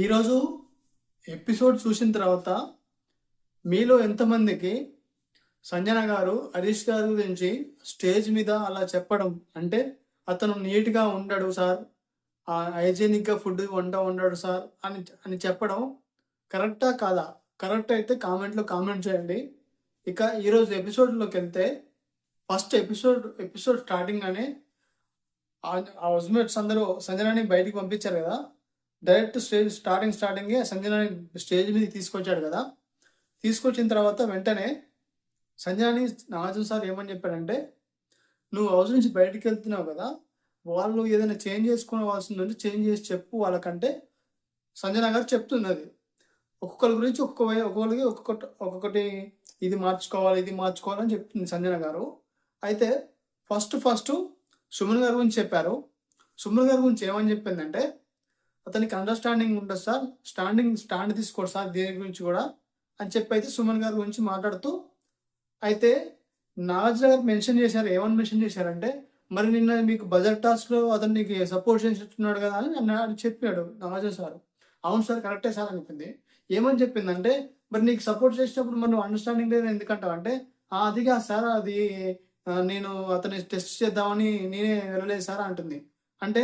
ఈరోజు ఎపిసోడ్ చూసిన తర్వాత మీలో ఎంతమందికి సంజన గారు హరీష్ గారి గురించి స్టేజ్ మీద అలా చెప్పడం అంటే అతను నీట్గా ఉండడు సార్, హైజీనిక్గా ఫుడ్ ఉండడు సార్ అని అని చెప్పడం కరెక్టా కాదా? కరెక్ట్ అయితే కామెంట్లో కామెంట్ చేయండి. ఇక ఈరోజు ఎపిసోడ్లోకి వెళ్తే ఫస్ట్ ఎపిసోడ్ స్టార్టింగ్ అనే ఆ హౌస్మేట్స్ అందరూ సంజనని బయటికి పంపించారు కదా. డైరెక్ట్ స్టార్టింగే సంజనని స్టేజ్ మీద తీసుకొచ్చాడు కదా. తీసుకొచ్చిన తర్వాత వెంటనే సంజనని నాగార్జున సార్ ఏమని చెప్పారంటే, నువ్వు హౌస్ నుంచి బయటికి వెళ్తున్నావు కదా, వాళ్ళు ఏదైనా చేంజ్ చేసుకోవాల్సింది ఉంటే చేంజ్ చేసి చెప్పు వాళ్ళకంటే సంజన గారు చెప్తున్నది. ఒక్కొక్కరి గురించి ఒక్కొక్కరికి ఒక్కొక్కటి ఇది మార్చుకోవాలని చెప్తుంది సంజన గారు. అయితే ఫస్ట్ సుమన్ గారి గురించి చెప్పారు. సుమన్ గారి గురించి ఏమని చెప్పిందంటే, అతనికి అండర్స్టాండింగ్ ఉంటుంది సార్, స్టాండ్ తీసుకోడు సార్ దేని గురించి కూడా అని చెప్పి అయితే సుమన్ గారి గురించి మాట్లాడుతూ అయితే నాగార్జున గారు ఏమని మెన్షన్ చేశారంటే, మరి నిన్న మీకు బజెట్ టాస్క్లో అతను నీకు సపోర్ట్ చేస్తున్నాడు కదా అని చెప్పాడు నాగార్జున సార్. అవును సార్, కరెక్టే సార్ అని చెప్పింది. ఏమని చెప్పిందంటే, మరి నీకు సపోర్ట్ చేసినప్పుడు మరి నువ్వు అండర్స్టాండింగ్ లేదు ఎందుకంటావు అంటే, అది కాదు సార్, అది నేను అతన్ని టెస్ట్ చేద్దామని నేనే వెళ్ళలేదు సార్ అంటుంది. అంటే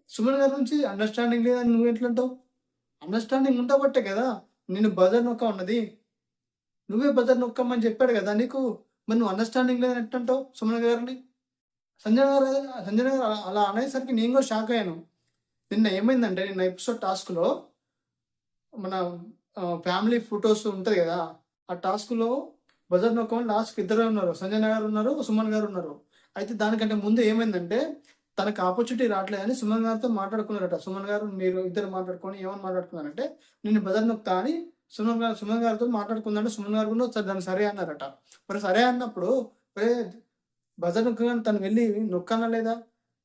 సుమన్ గారి నుంచి అండర్స్టాండింగ్ లేదని నువ్వు ఎట్లంటావు? అండర్స్టాండింగ్ ఉండబట్టే కదా నేను బజర్ నొక్క ఉన్నది. నువ్వే బజర్ నొక్కమని చెప్పాడు కదా నీకు. మరి నువ్వు అండర్స్టాండింగ్ లేదని ఎట్లంటావు సుమన్ గారిని? సంజయ్ గారు అలా అనేసరికి నేను కూడా షాక్ అయ్యాను. నిన్న ఏమైందంటే, నిన్న ఎపిసోడ్ టాస్క్లో మన ఫ్యామిలీ ఫొటోస్ ఉంటుంది కదా, ఆ టాస్క్లో బజర్ నొక్కమని లాస్ట్కి ఇద్దరే ఉన్నారు, సంజయ్ గారు ఉన్నారు, సుమన్ గారు ఉన్నారు. అయితే దానికంటే ముందు ఏమైందంటే, తనకు ఆపర్చునిటీ రావట్లేదని సుమన్ గారితో మాట్లాడుకున్నారట. సుమన్ గారు మీరు ఇద్దరు మాట్లాడుకొని ఏమని మాట్లాడుకున్నారంటే, నేను బజర్ నొక్తా అని సుమన్ గారితో మాట్లాడుకుందంటే సుమన్ గారు కూడా దాన్ని సరే అన్నారట. మరి సరే అన్నప్పుడు బజర్ నొక్కగానే తను వెళ్ళి నొక్కానా లేదా?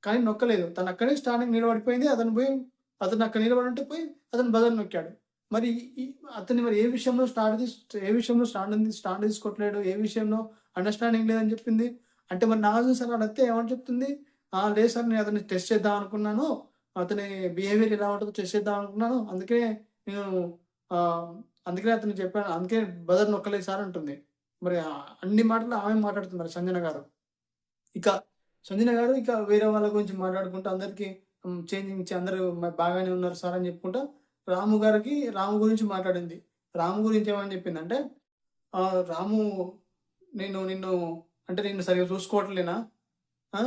కానీ నొక్కలేదు. తను అక్కడే స్టాండింగ్ నిలబడిపోయింది. అతను అక్కడ నిలబడి పోయి అతను బజర్ నొక్కాడు. మరి అతన్ని మరి ఏ విషయంలో స్టాండ్ తీసుకోవట్లేడు, ఏ విషయంలో అండర్స్టాండింగ్ లేదని చెప్పింది. అంటే మరి నాగార్జున సార్ అడిగితే ఏమని చెప్తుంది? లేదు సార్, నేను అతన్ని టెస్ట్ చేద్దాం అనుకున్నాను, అతని బిహేవియర్ ఎలా ఉంటుందో టెస్ట్ చేద్దాం అనుకున్నాను, అందుకే నేను అందుకే అతనికి చెప్పాను, అందుకే బజర్ నొక్కలేదు సార్ అంటుంది. మరి అన్ని మాటలు ఆమె మాట్లాడుతున్నారు సంజన గారు. ఇక సంజన గారు ఇక వేరే వాళ్ళ గురించి మాట్లాడుకుంటూ అందరికీ చేంజింగ్ ఇచ్చి అందరూ బాగానే ఉన్నారు సార్ అని చెప్పుకుంటా రాము గురించి మాట్లాడింది. రాము గురించి ఏమని చెప్పిందంటే, రాము నిన్ను అంటే నిన్ను సరిగ్గా చూసుకోవట్లేనా?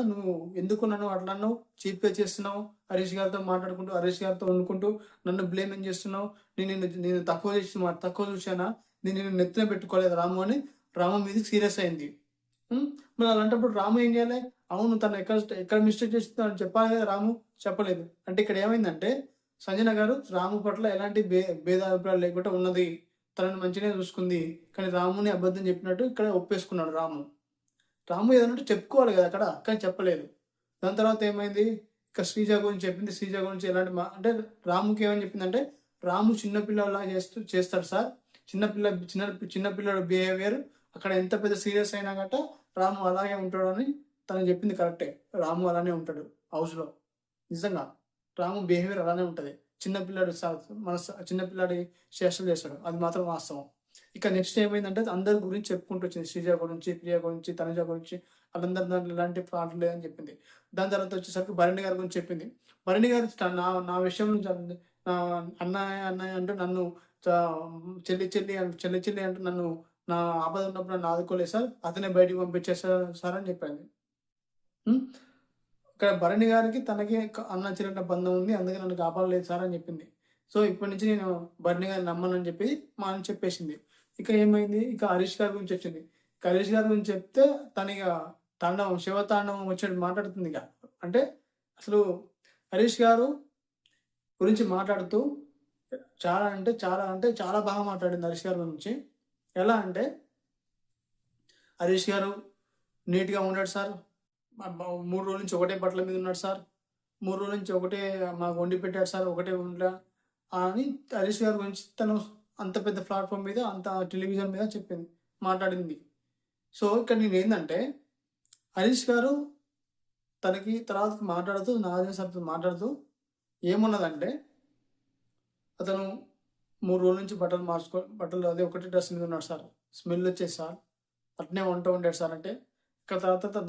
నువ్వు ఎందుకు నన్ను అట్లా అన్నావు, చీప్గా చేస్తున్నావు, హరీష్ గారితో మాట్లాడుకుంటూ హరీష్ గారితో వండుకుంటూ నన్ను బ్లేమ్ చేస్తున్నావు, నేను తక్కువ చూశానా, నేను నిన్ను నెత్తిన పెట్టుకోలేదు రాము అని రాము మీదకి సీరియస్ అయింది. మరి అలాంటప్పుడు రాము ఏం చేయాలి? అవును, తను ఎక్కడ మిస్టేక్ చేస్తుందో అని చెప్పాలి కదా. రాము చెప్పలేదు. అంటే ఇక్కడ ఏమైందంటే, సంజన గారు రాము పట్ల ఎలాంటి భేదాభిప్రాయాలు లేకుండా ఉన్నది, తనని మంచిగానే చూసుకుంది. కానీ రాముని అబద్ధం చెప్పినట్టు ఇక్కడ ఒప్పేసుకున్నాడు రాము. రాము ఏదన్నట్టు చెప్పుకోవాలి కదా అక్కడ, కానీ చెప్పలేదు. దాని తర్వాత ఏమైంది, ఇక శ్రీజ గురించి చెప్పింది. శ్రీజ గురించి ఎలాంటి అంటే రాముకి ఏమని చెప్పిందంటే, రాము చిన్నపిల్లలా చేస్తాడు సార్, చిన్నపిల్లడు బిహేవియర్ అక్కడ ఎంత పెద్ద సీరియస్ అయినా గట్ట రాము అలాగే ఉంటాడు అని తను చెప్పింది కరెక్టే. రాము అలానే ఉంటాడు హౌస్లో. నిజంగా రాము బిహేవియర్ అలానే ఉంటుంది. చిన్నపిల్లాడి చేష్టలు చేస్తాడు, అది మాత్రం వాస్తవం. ఇక నెక్స్ట్ ఏమైందంటే, అందరి గురించి చెప్పుకుంటూ వచ్చింది. శ్రీజ గురించి, ప్రియ గురించి, తనుజ గురించి, వాళ్ళందరి దాంట్లో ఎలాంటి ఫాల్ట్ లేదని చెప్పింది. దాని తర్వాత వచ్చేసరికి భరణి గారి గురించి చెప్పింది. భరణి గారు నా విషయంలో అన్నయ్య అంటూ నన్ను చెల్లి అంటూ నన్ను నా ఆపద ఉన్నప్పుడు నన్ను ఆదుకోలేదు సార్, అతనే బయటికి పంపించేసారు సార్ అని చెప్పింది. ఇక్కడ భరణి గారికి తనకి అన్న చెల్లెల బంధం ఉంది, అందుకే నన్ను కాపాడలేదు సార్ అని చెప్పింది. సో ఇప్పటి నుంచి నేను భరణి గారిని నమ్మనని చెప్పి చెప్పేసింది. ఇక ఏమైంది, ఇక హరీష్ గారి గురించి వచ్చింది. హరీష్ గారి గురించి చెప్తే తను ఇక శివతాండవం వచ్చేది మాట్లాడుతుంది. ఇక అంటే అసలు హరీష్ గారు గురించి మాట్లాడుతూ చాలా బాగా మాట్లాడింది హరీష్ గారి గురించి. ఎలా అంటే, హరీష్ గారు నీట్గా ఉన్నాడు సార్, 3 రోజుల నుంచి ఒకటే బట్టల మీద ఉన్నాడు సార్, 3 రోజుల నుంచి ఒకటే మాకు వండి పెట్టాడు సార్, ఒకటే వంట అని హరీష్ గారి గురించి తను అంత పెద్ద ప్లాట్ఫామ్ మీద, అంత టెలివిజన్ మీద మాట్లాడింది. సో ఇక్కడ నేను ఏంటంటే, హరీష్ గారు తనకి తర్వాత మాట్లాడుతూ నాగార్జున సార్తో మాట్లాడుతూ ఏమున్నదంటే, అతను 3 రోజుల నుంచి బట్టలు అదే ఒకటే డ్రెస్ మీద ఉన్నాడు సార్, స్మెల్ వచ్చేది సార్, అట్నే వంట వండాడు సార్ అంటే, ఇక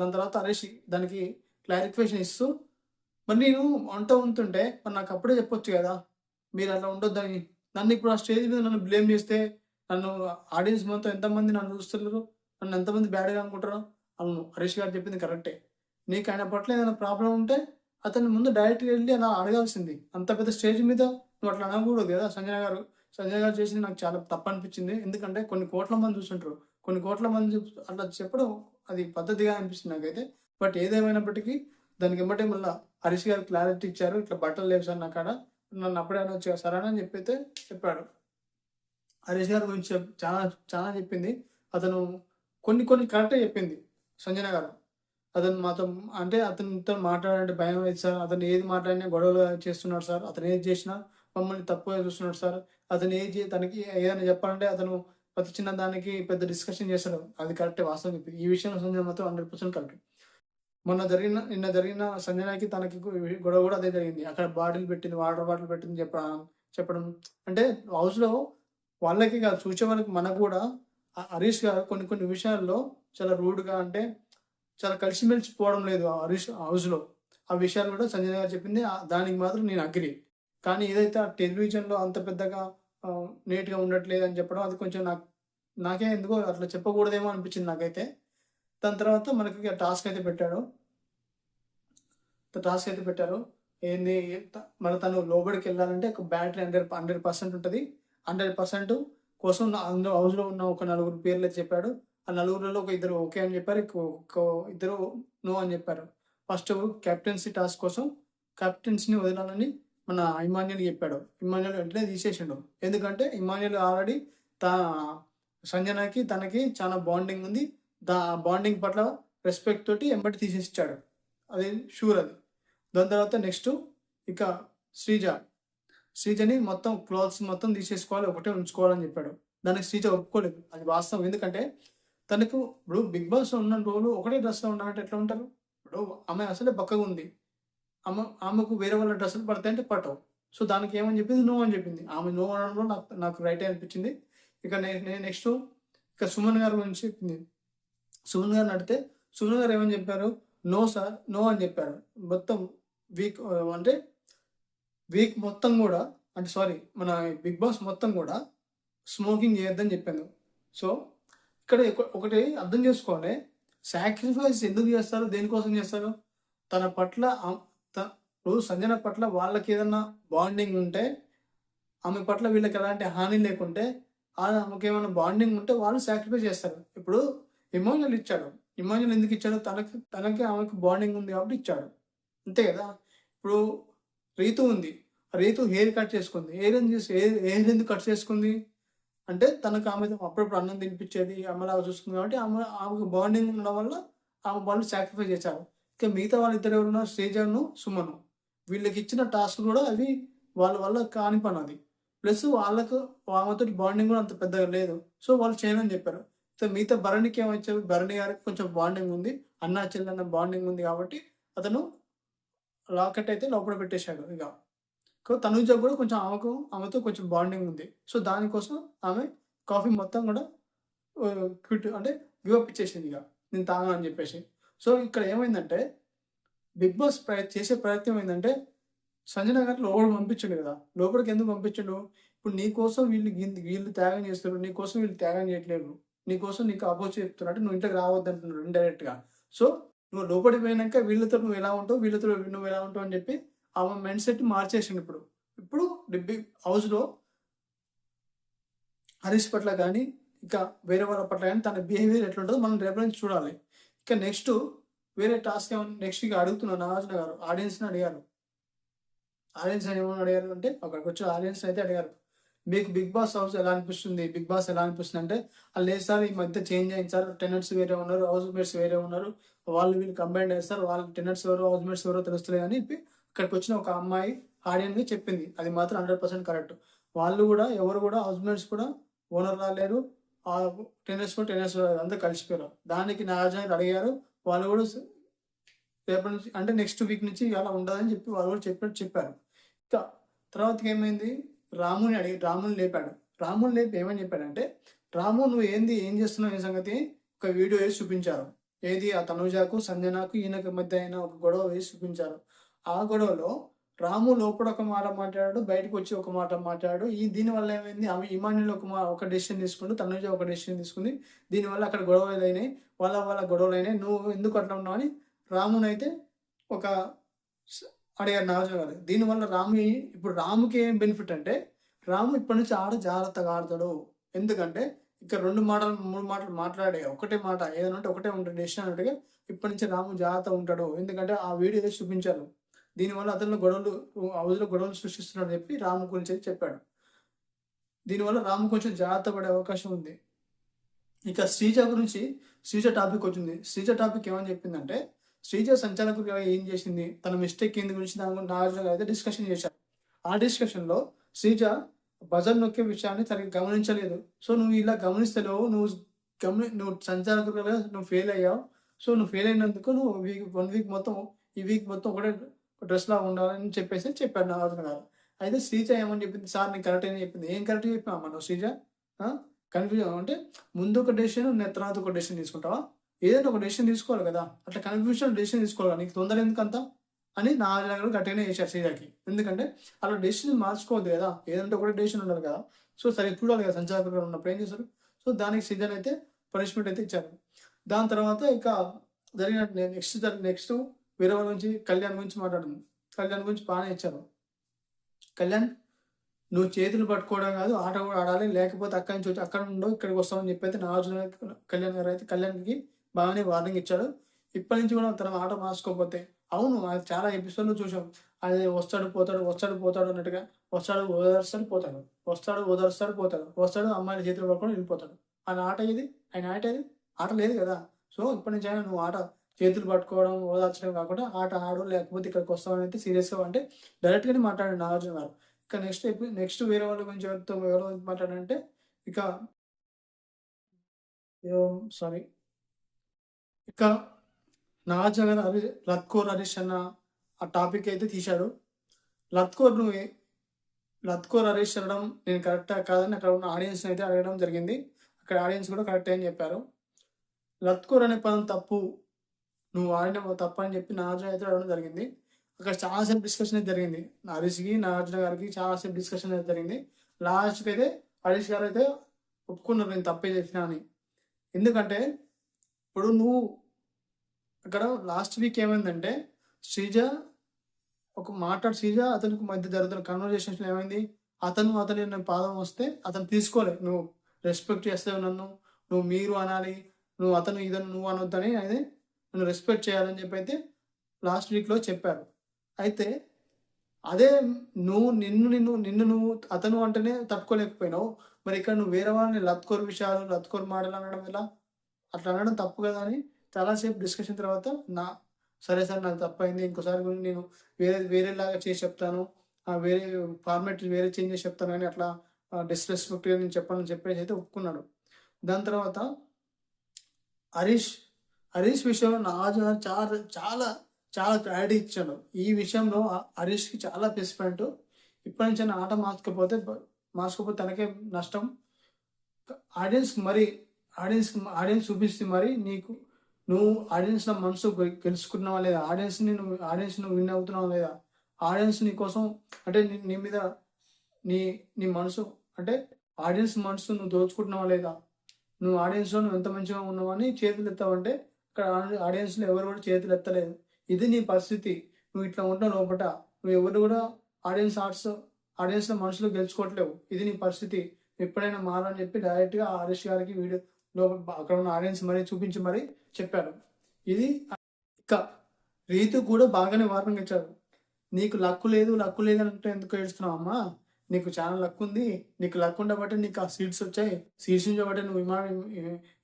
దాని తర్వాత హరీష్ దానికి క్లారిఫికేషన్ ఇస్తూ, మరి నేను వంట వండుతుంటే మరి నాకు అప్పుడే చెప్పొచ్చు కదా, మీరు అట్లా ఉండొద్దని. నన్ను ఇప్పుడు ఆ స్టేజ్ మీద నన్ను బ్లేమ్ చేస్తే, నన్ను ఆడియన్స్ మొత్తం ఎంతమంది నన్ను చూస్తున్నారు, నన్ను ఎంతమంది బ్యాడ్గా అనుకుంటారో. అవును, హరీష్ గారు చెప్పింది కరెక్టే. నీకు ఆయన పట్ల ఏదైనా ప్రాబ్లం ఉంటే అతన్ని ముందు డైరెక్ట్గా వెళ్ళి అలా అడగాల్సింది. అంత పెద్ద స్టేజ్ మీద నువ్వు అట్లా అనకూడదు కదా. సంజయ్ గారు చేసింది నాకు చాలా తప్పు అనిపించింది. ఎందుకంటే కొన్ని కోట్ల మంది చూస్తుంటారు, కొన్ని కోట్ల మంది అట్లా చెప్పడం అది పద్ధతిగా అనిపిస్తుంది నాకైతే. బట్ ఏదేమైనప్పటికీ దానికి ఎమ్మటే మళ్ళీ హరీష్ గారు క్లారిటీ ఇచ్చారు, ఇట్లా బట్టలు లేవు సార్ నా కాడ, నన్ను అప్పుడే అనొచ్చు కదా సార్ అని చెప్పాడు. హరీష్ గారి గురించి చాలా చాలా చెప్పింది. అతను కొన్ని కొన్ని కరెక్టే చెప్పింది సంజన గారు. అతను మాతో అంటే అతనితో మాట్లాడాలంటే భయం లేదు సార్, అతను ఏది మాట్లాడినా గొడవలు చేస్తున్నాడు సార్, అతను ఏది చేసినా మమ్మల్ని తప్పుగా చూస్తున్నాడు సార్, అతను తనకి ఏదైనా చెప్పాలంటే అతను ప్రతి చిన్న దానికి పెద్ద డిస్కషన్ చేస్తాడు. అది కరెక్టే, వాస్తవం చెప్పింది. ఈ విషయంలో సంజన మాత్రం 100% కరెక్ట్. నిన్న జరిగిన సంజనకి తనకి గొడవ కూడా అదే జరిగింది. అక్కడ వాటర్ బాటిల్ పెట్టింది చెప్పడం అంటే హౌస్లో వాళ్ళకి కాదు, చూసే వాళ్ళకి మనకు కూడా హరీష్ గారు కొన్ని కొన్ని విషయాల్లో చాలా రూడ్గా, అంటే చాలా కలిసిమెలిసి పోవడం లేదు హరీష్ హౌస్లో. ఆ విషయాలు కూడా సంజయ్ గారు చెప్పింది. దానికి మాత్రం నేను అగ్రి. కానీ ఏదైతే ఆ టెలివిజన్లో అంత పెద్దగా నీట్గా ఉండట్లేదు అని చెప్పడం, అది కొంచెం నాకే ఎందుకో అట్లా చెప్పకూడదేమో అనిపించింది నాకైతే. దాని తర్వాత మనకి టాస్క్ అయితే పెట్టారు. ఏంది, మరి తను లోబడికి వెళ్ళాలంటే ఒక బ్యాటరీ 100% ఉంటుంది. 100% కోసం అందులో హౌస్లో ఉన్న ఒక 4 పేర్లు అయితే చెప్పాడు. ఆ 4లో ఒక 2 ఓకే అని చెప్పారు, ఇద్దరు నో అని చెప్పారు. ఫస్ట్ కెప్టెన్సీ టాస్క్ కోసం కెప్టెన్సీని వదలాలని మన ఇమాన్యుల్ చెప్పాడు. ఇమాన్యుల్ వెంటనే తీసేసిండు. ఎందుకంటే ఇమాన్యుల్ ఆల్రెడీ సంజనకి తనకి చాలా బాండింగ్ ఉంది. బాండింగ్ పట్ల రెస్పెక్ట్ తోటి ఎంబటి తీసేసిచ్చాడు, అది షూర్. అది దాని తర్వాత నెక్స్ట్ ఇక శ్రీజని మొత్తం క్లాత్స్ మొత్తం తీసేసుకోవాలి, ఒకటే ఉంచుకోవాలని చెప్పాడు. దానికి శ్రీజ ఒప్పుకోలేదు, అది వాస్తవం. ఎందుకంటే తనకు ఇప్పుడు బిగ్ బాస్ ఉన్న రోజులు ఒకటే డ్రెస్లో ఉండాలంటే ఎట్లా ఉంటారు? ఇప్పుడు ఆమె అసలే బక్కగా ఉంది, ఆమెకు వేరే వాళ్ళ డ్రెస్సులు పడతాయంటే పట్టవు. సో దానికి ఏమని చెప్పింది, నో అని చెప్పింది. ఆమె నో అనడంలో నాకు రైట్ అనిపించింది. ఇక నెక్స్ట్ ఇక సుమన్ గారి గురించి చెప్పింది. సుమన్ గారిని అడిగితే సుమన్ గారు ఏమని చెప్పారు, నో సార్, నో అని చెప్పారు. మొత్తం వీక్ మొత్తం కూడా, అంటే సారీ, మన బిగ్ బాస్ మొత్తం కూడా స్మోకింగ్ చేయొద్దని చెప్పాను. సో ఇక్కడ ఒకటి అర్థం చేసుకోవాలి, సాక్రిఫైస్ ఎందుకు చేస్తారు, దేనికోసం చేస్తారు? తన పట్ల ఇప్పుడు సంజన పట్ల వాళ్ళకి ఏదన్నా బాండింగ్ ఉంటే, ఆమె పట్ల వీళ్ళకి ఎలాంటి హాని లేకుంటే, ఆమెకి ఏమైనా బాండింగ్ ఉంటే వాళ్ళు సాక్రిఫైస్ చేస్తారు. ఇప్పుడు ఇమోషనల్ ఇచ్చాడు. ఇమోషనల్ ఎందుకు ఇచ్చాడు? తనకి ఆమెకు బాండింగ్ ఉంది కాబట్టి ఇచ్చాడు, అంతే కదా. ఇప్పుడు రీతు ఉంది, రీతు హెయిర్ కట్ చేసుకుంది. హెయిర్ ఎందుకు కట్ చేసుకుంది అంటే తనకు ఆమె అప్పుడప్పుడు అన్నం తినిపించేది, అమ్మలాగా చూసుకుంది కాబట్టి ఆమెకు బాండింగ్ ఉండడం వల్ల ఆమె వాళ్ళు సాక్రిఫైస్ చేశారు. ఇక మిగతా వాళ్ళిద్దరు ఎవరున్నారు, శ్రీజను, సుమను. వీళ్ళకి ఇచ్చిన టాస్క్ కూడా అది వాళ్ళ వల్ల కాని పని అది. ప్లస్ వాళ్ళకు ఆమెతో బాండింగ్ కూడా అంత పెద్దగా లేదు, సో వాళ్ళు చేయనని చెప్పారు. సో మిగతా భరణికి ఏమొచ్చారు, భరణి గారికి కొంచెం బాండింగ్ ఉంది, అన్నా చెల్లెన్న బాండింగ్ ఉంది కాబట్టి అతను లాకెట్ అయితే లోపల పెట్టేశాడు. ఇక తనుజ కూడా కొంచెం ఆమెతో కొంచెం బాండింగ్ ఉంది. సో దానికోసం ఆమె కాఫీ మొత్తం కూడా క్విట్ అంటే గివప్ ఇచ్చేసింది, ఇక నేను తాగను అని చెప్పేసి. సో ఇక్కడ ఏమైందంటే బిగ్ బాస్ చేసే ప్రయత్నం ఏంటంటే సంజన గారు లోపలికి పంపించండు కదా. లోపలికి ఎందుకు పంపించండు? ఇప్పుడు నీ కోసం వీళ్ళు త్యాగం చేస్తారు, నీ కోసం వీళ్ళు త్యాగం చేయట్లేదు, నీ కోసం నీకు అపోజ్ చెప్తున్నారు అంటే నువ్వు ఇంట్లోకి రావద్దు అంటున్నాడు ఇండైరెక్ట్గా. సో నువ్వు లోపలికి పోయినాక వీళ్ళతో నువ్వు ఎలా ఉంటావు, వీళ్ళతో నువ్వు ఎలా ఉంటావు అని చెప్పి ఆమె మైండ్ సెట్ మార్చేసిండు. ఇప్పుడు బిగ్ హౌస్లో హరీష్ పట్ల కానీ ఇక వేరే వాళ్ళ పట్ల కానీ తన బిహేవియర్ ఎట్లుంటుందో మనం రేపు నుంచి చూడాలి. ఇక నెక్స్ట్ వేరే టాస్క్ ఏమన్నా నెక్స్ట్ ఇక అడుగుతున్నాను, నాగార్జున గారు ఆడియన్స్ని అడిగారు. ఆడియన్స్ ఏమని అడిగారు అంటే, అక్కడికి వచ్చి ఆడియన్స్ అయితే అడిగారు, మీకు బిగ్ బాస్ హౌస్ ఎలా అనిపిస్తుంది, బిగ్ బాస్ ఎలా అనిపిస్తుంది అంటే, వాళ్ళు లేదు సార్ ఈ మధ్య చేంజ్ అయింది సార్, టెనెంట్స్ వేరే ఉన్నారు, హౌస్ మేట్స్ వేరే ఉన్నారు, వీళ్ళు కంబైండ్ అయ్యారు సార్, వాళ్ళ టెనెంట్స్ ఎవరో హౌస్ మేట్స్ ఎవరో తెలుస్తలేదు అని చెప్పి ఇక్కడికి వచ్చిన ఒక అమ్మాయి ఆడియన్గా చెప్పింది. అది మాత్రం 100% కరెక్ట్. వాళ్ళు కూడా ఎవరు కూడా హౌస్ మేట్స్ కూడా ఓనర్ రాలేరు, టెనెంట్స్ అందరూ కలిసిపోయారు. దానికి నాగార్జున అడిగారు, వాళ్ళు కూడా రేపటి నుంచి అంటే నెక్స్ట్ వీక్ నుంచి అలా ఉండదని చెప్పి వాళ్ళు కూడా చెప్పారు. తర్వాతకి ఏమైంది, రాముని లేపాడు. రాముని లేపి ఏమని చెప్పాడంటే, రాము నువ్వు ఏం చేస్తున్నావు ఈ సంగతి ఒక వీడియో వేసి చూపించారు. ఏది ఆ తనుజాకు సంజనాకు ఈయనకి మధ్య అయిన ఒక గొడవ వేసి చూపించారు. ఆ గొడవలో రాము లోపల ఒక మాట మాట్లాడాడు, బయటకు వచ్చి ఒక మాట మాట్లాడాడు. దీనివల్ల ఏమైంది, ఆమె ఇమాన్యుల్ ఒక డెసిషన్ తీసుకుంటూ తనుజ ఒక డెసిషన్ తీసుకుంది. దీనివల్ల అక్కడ గొడవలు అయినాయి, వాళ్ళ గొడవలు అయినాయి, నువ్వు ఎందుకు అట్లా ఉన్నావు అని రామునైతే ఒక అడిగారు నాగార్జున గారు. దీనివల్ల ఇప్పుడు రాముకి ఏం బెనిఫిట్ అంటే, రాము ఇప్పటి నుంచి జాగ్రత్తగా ఆడతాడు. ఎందుకంటే ఇక్కడ 2 మాటలు 3 మాటలు మాట్లాడే ఒకటే మాట ఏదైనా ఉంటే ఒకటే ఉంటుంది డెసిషన్ అన్నట్టుగా ఇప్పటి నుంచి రాము జాగ్రత్త ఉంటాడు. ఎందుకంటే ఆ వీడియో వేసి చూపించారు. దీనివల్ల అతను హౌస్లో గొడవలు సృష్టిస్తున్నాడు చెప్పి రాము గురించి అయితే చెప్పాడు. దీనివల్ల రాము కొంచెం జాగ్రత్త పడే అవకాశం ఉంది. ఇక శ్రీజ టాపిక్ వచ్చింది. శ్రీజ టాపిక్ ఏమని చెప్పిందంటే, శ్రీజ సంచాలకుడిగా ఏం చేసింది, తన మిస్టేక్ ఏంది గురించి నాగార్జున గారు అయితే డిస్కషన్ చేశారు. ఆ డిస్కషన్లో శ్రీజ బజర్ నొక్కే విషయాన్ని సరిగ్గా గమనించలేదు. సో నువ్వు ఇలా గమనిస్తలేవు, నువ్వు సంచాలకుడిగా నువ్వు ఫెయిల్ అయ్యావు. సో నువ్వు ఫెయిల్ అయినందుకు నువ్వు 1 వీక్ మొత్తం ఈ వీక్ మొత్తం ఒకటే డ్రెస్ లా ఉండాలని చెప్పాడు నాగార్జున గారు. అయితే శ్రీజ ఏమని చెప్పింది, సార్ నేను కరెక్ట్ అని చెప్పింది. ఏం కరెక్ట్ చెప్పామా నువ్వు శ్రీజ? కన్ఫ్యూజన్ అంటే ముందు ఒక డెసిషన్ తర్వాత ఒక డెసిషన్ తీసుకుంటావా? ఏదైనా ఒక డెసిషన్ తీసుకోవాలి కదా, అట్లా కన్ఫ్యూజన్ డెసిషన్ తీసుకోవాలి, నీకు తొందర ఎందుకంతా అని నాగార్జున గారు గట్టిగానే చేశారు శ్రీజకి. ఎందుకంటే అలా డెసిషన్ మార్చుకోవద్దు కదా, ఏదంటే ఒకటే డెసిషన్ ఉండాలి కదా. సో సరే చూడాలి కదా సంచాలకులు ఉన్నప్పుడు ఏం చేశారు. సో దానికి శ్రీజన్ అయితే పనిష్మెంట్ అయితే ఇచ్చారు. దాని తర్వాత ఇక జరిగిన నెక్స్ట్ వేరే వాళ్ళ గురించి కళ్యాణ్ గురించి మాట్లాడుతుంది. కళ్యాణ్ గురించి బాగానే ఇచ్చారు. కళ్యాణ్ నువ్వు చేతులు పట్టుకోవడం కాదు, ఆట కూడా ఆడాలి, లేకపోతే అక్కడి నుంచి వచ్చి అక్కడ నుండో ఇక్కడికి వస్తామని చెప్పి అయితే నాగార్జున కళ్యాణ్ గారు అయితే కళ్యాణ్కి బాగానే వార్నింగ్ ఇచ్చాడు. ఇప్పటి నుంచి కూడా తన ఆట మార్చుకోకపోతే, అవును అది చాలా ఎపిసోడ్లో చూసాం, అది వస్తాడు పోతాడు అన్నట్టుగా వస్తాడు ఓదారుస్తాడు పోతాడు అమ్మాయిల చేతులు పట్టుకొని వెళ్ళిపోతాడు. ఆయన ఆట ఇది, ఆట లేదు కదా. సో ఇప్పటి నుంచి అయినా నువ్వు ఆట చేతులు పట్టుకోవడం ఓదార్చడం కాకుండా ఆట ఆడు, లేకపోతే ఇక్కడికి వస్తామని అయితే సీరియస్గా అంటే డైరెక్ట్గానే మాట్లాడాడు నాగార్జున గారు. ఇక నెక్స్ట్ వేరే వాళ్ళ గురించి ఎవరు మాట్లాడంటే, ఇక సారీ ఇక నాగార్జున గారు లత్కోర్ హరీష్ అన్న ఆ టాపిక్ అయితే తీశాడు. లత్కోర్ హరీష్ అనడం నేను కరెక్టా కాదని అక్కడ ఉన్న ఆడియన్స్ అయితే అడగడం జరిగింది. అక్కడ ఆడియన్స్ కూడా కరెక్టే అని చెప్పారు. లత్కోర్ అనే పదం తప్పు, నువ్వు ఆడిన తప్పు అని చెప్పి నాగార్జున అయితే అడగడం జరిగింది. అక్కడ చాలాసేపు డిస్కషన్ అయితే జరిగింది. హరీష్కి నాగార్జున గారికి చాలాసేపు డిస్కషన్ అయితే జరిగింది. లాస్ట్కి అయితే హరీష్ గారు అయితే ఒప్పుకున్నారు నేను తప్పే చేసిన అని. ఎందుకంటే ఇప్పుడు నువ్వు అక్కడ లాస్ట్ వీక్ ఏమైందంటే, శ్రీజ అతనికి మధ్య జరుగుతున్న కన్వర్జేషన్స్లో ఏమైంది, అతని పాదం వస్తే అతను తీసుకోలే, నువ్వు రెస్పెక్ట్ చేస్తావు నన్ను, నువ్వు మీరు అనాలి, నువ్వు నువ్వు అనొద్దని అయితే నువ్వు రెస్పెక్ట్ చేయాలని చెప్పి అయితే లాస్ట్ వీక్లో చెప్పారు. అయితే అదే నువ్వు అతను అంటేనే తట్టుకోలేకపోయినావు, మరి ఇక్కడ నువ్వు వేరే వాళ్ళని లత్కోర్ మాటలు అనడం ఎలా, అట్లా అనడం తప్పు కదా అని చాలాసేపు డిస్కషన్ తర్వాత సరే సార్ నాకు తప్పైంది, ఇంకోసారి నేను వేరేలాగా చేసి చెప్తాను, వేరే ఫార్మాట్ వేరే చేంజ్ చేసి చెప్తాను కానీ అట్లా డిస్రెస్పెక్ట్గా నేను చెప్పాలని చెప్పేసి అయితే ఒప్పుకున్నాడు. దాని తర్వాత హరీష్ విషయంలో నాగార్జున చాలా చాలా చాలా క్లారిటీ ఇచ్చాడు. ఈ విషయంలో హరీష్కి చాలా ప్లస్ పాయింట్. ఇప్పటి నుంచి ఆట మార్చుకోపోతే తనకే నష్టం. ఆడియన్స్ చూపిస్తే మరి నువ్వు ఆడియన్స్లో మనసు గెలుచుకున్నావా లేదా, ఆడియన్స్ నువ్వు విన్ అవుతున్నావా లేదా, ఆడియన్స్ నీ కోసం అంటే నీ మీద నీ మనసు అంటే ఆడియన్స్ మనసు నువ్వు దోచుకుంటున్నావా లేదా, నువ్వు ఆడియన్స్లో నువ్వు ఎంత మంచిగా ఉన్నావు అని చేతులు ఎత్తావంటే ఇక్కడ ఆడియన్స్లో ఎవరు కూడా చేతులు ఎత్తలేదు. ఇది నీ పరిస్థితి, నువ్వు ఇట్లా ఉంటావు లోపల, నువ్వు ఎవరు కూడా ఆడియన్స్లో మనసులో గెలుచుకోవట్లేవు, ఇది నీ పరిస్థితి, ఎప్పుడైనా మారని చెప్పి డైరెక్ట్గా హరీష్ గారికి వీడియో అక్కడ ఉన్న ఆడియన్స్ మరీ చూపించి మరీ చెప్పారు. ఇది ఇక రీతు కూడా బాగానే వార్నింగ్ ఇచ్చారు. నీకు లక్కు లేదు అంటే ఎందుకు ఏడుస్తున్నావు అమ్మా, నీకు చాలా లక్ ఉంది, నీకు లక్ ఉండబట్టి నీకు ఆ సీట్స్ వచ్చాయి, సీట్స్ నుంచి బట్టి నువ్వు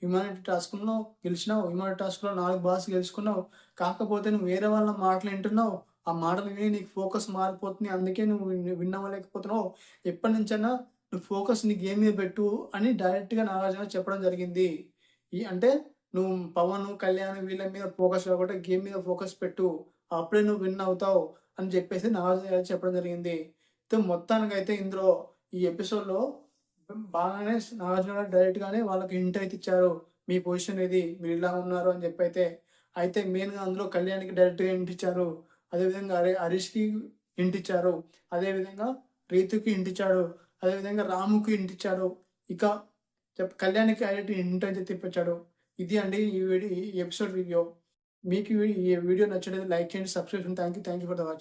హ్యుమానిటీ టాస్క్లో గెలిచినావు, హ్యుమానిటీ టాస్క్లో 4 బాస్ గెలుచుకున్నావు, కాకపోతే నువ్వు వేరే వాళ్ళ మాటలు వింటున్నావు, ఆ మాటలు విని నీకు ఫోకస్ మారిపోతుంది, అందుకే నువ్వు విన్నవలేకపోతున్నావు, ఎప్పటి నుంచైనా నువ్వు ఫోకస్ నీ గేమ్ మీద పెట్టు అని డైరెక్ట్గా నాగార్జున చెప్పడం జరిగింది. అంటే నువ్వు పవన్ కళ్యాణ్ వీళ్ళ మీద ఫోకస్ కాకుండా గేమ్ మీద ఫోకస్ పెట్టు, అప్పుడే నువ్వు విన్ అవుతావు అని చెప్పేసి నాగార్జున చెప్పడం జరిగింది. మొత్తానికైతే ఇందులో ఈ ఎపిసోడ్లో బాగానే నాగార్జున గారు డైరెక్ట్గానే వాళ్ళకి హింట్ అయితే ఇచ్చారు, మీ పొజిషన్ ఇది, మీరు ఇలా ఉన్నారు అని చెప్పి. అయితే మెయిన్గా అందులో కళ్యాణ్కి డైరెక్ట్గా హింట్ ఇచ్చారు, అదేవిధంగా హరీష్కి హింట్ ఇచ్చారు, అదేవిధంగా రీతుకి హింట్ ఇచ్చాడు, అదేవిధంగా రాముకి హింట్ ఇచ్చాడు, ఇక కళ్యాణ్కి డైరెక్ట్ హింట్ అయితే తిప్పించాడు. ఇది అండి ఈ ఎపిసోడ్ వీడియో. మీకు ఈ వీడియో నచ్చినట్లయితే లైక్ చేయండి, సబ్స్క్రైబ్ చేయండి. Thank you for the watch.